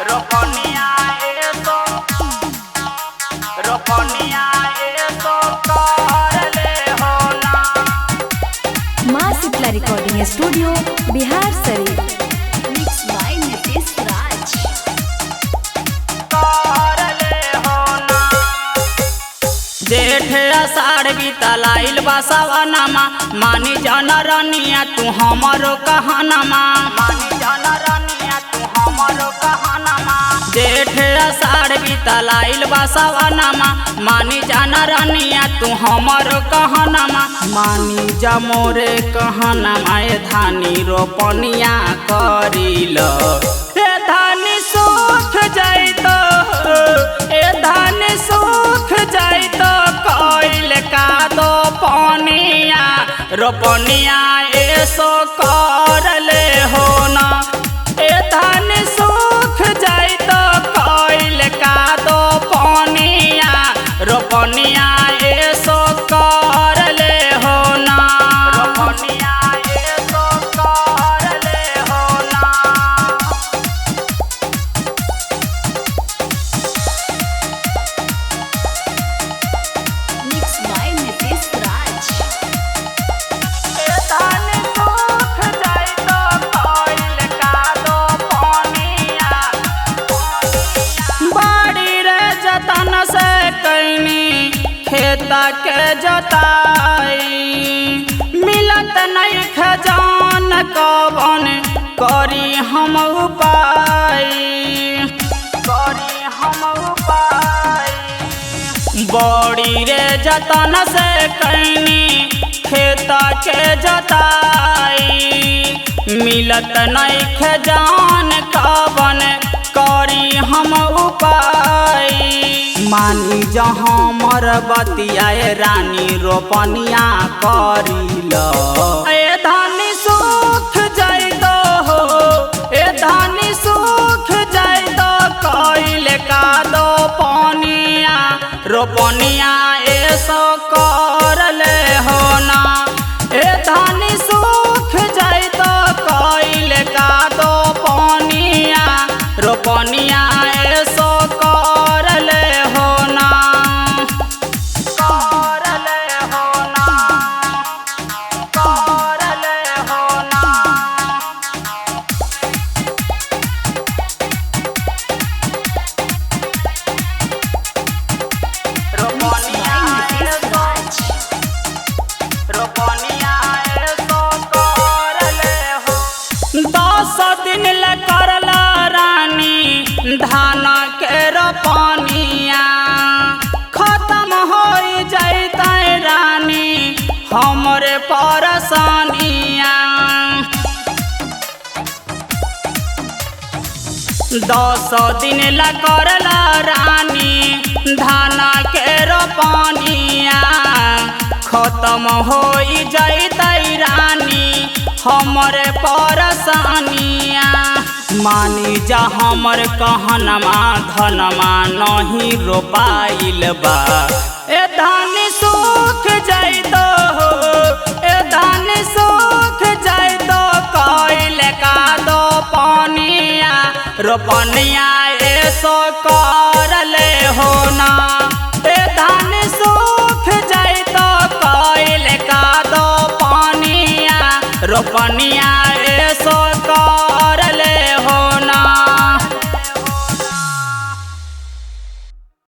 रोपनिया एसो रोपनिया एसो कर ले हो ना। माँ Shitala recording studio Bihar Sharif. Mix by Nitesh राज। कर ले हो ना। जेठ आषाढ़ बीतल आइल बा सवनमा, मानी जन रनिया तू हमरो कहनमा। मानी जन रनिया तू हमरो कहनमा। जेठ आषाढ़ बीतल आइल बा सवनमा, मानी जन रनिया तू हमरो कहनमा। मानी जा मोरे कहनमा ए धानी रोपनिया करिल। ए धानी सुख जाइत, ए धानी सुख जाइत कइल का दो पनिया। रोपनिया एसो कर ले हो ना। ए धानी सुख जाइत कइल का दो पनिया। रोपनिया एसो कर ले हो ना। रोपनिया एसो कर ले हो ना। मिक्स बाय नितेश राज। ए धानी सुख जाइत कइल का दो पनिया। बाड़ी रे जतन से कैनी खेता के जोताई, मिलत नहीं खजान कवन करी हम उपाय। करी हम उपाय। बड़ी रे जतन से कैनी खेता के जोताई, मिलत नहीं खजान कवन करी हम उपाय। मानी जहाँ मर बतियाए रानी रोपनिया करिल। ए धानी सुख जाइत हो, ए धानी सुख जाइत कइल का दो पनिया। रोपनिया एसो कर ले हो ना। ए धानी सुख जाइत कइल का दो पनिया। रोपनिया एसो कर ले हो ना। कर ले हो ना। कर ले हो ना। रोपनिया एसो रोपनिया एसो कर ले हो। 10 दिन ले करला रानी धान के रोपनिया। खत्म हो जैतै रानी हमरे परेशानिया। 10 दिन ला करला रानी धान के रोपनिया। खत्म हो जैतै रानी हमरे परेशानिया। मानी जा हमर कहनमा धनमा नहीं रोपाइल बा। ए धानी सुख जाइत हो, ए धानी सुख जाइत कइल का दो पनिया। रोपनिया एसो कर ले हो ना। ए धानी सुख जाइत कइल का दो पनिया। रोपनिया एसो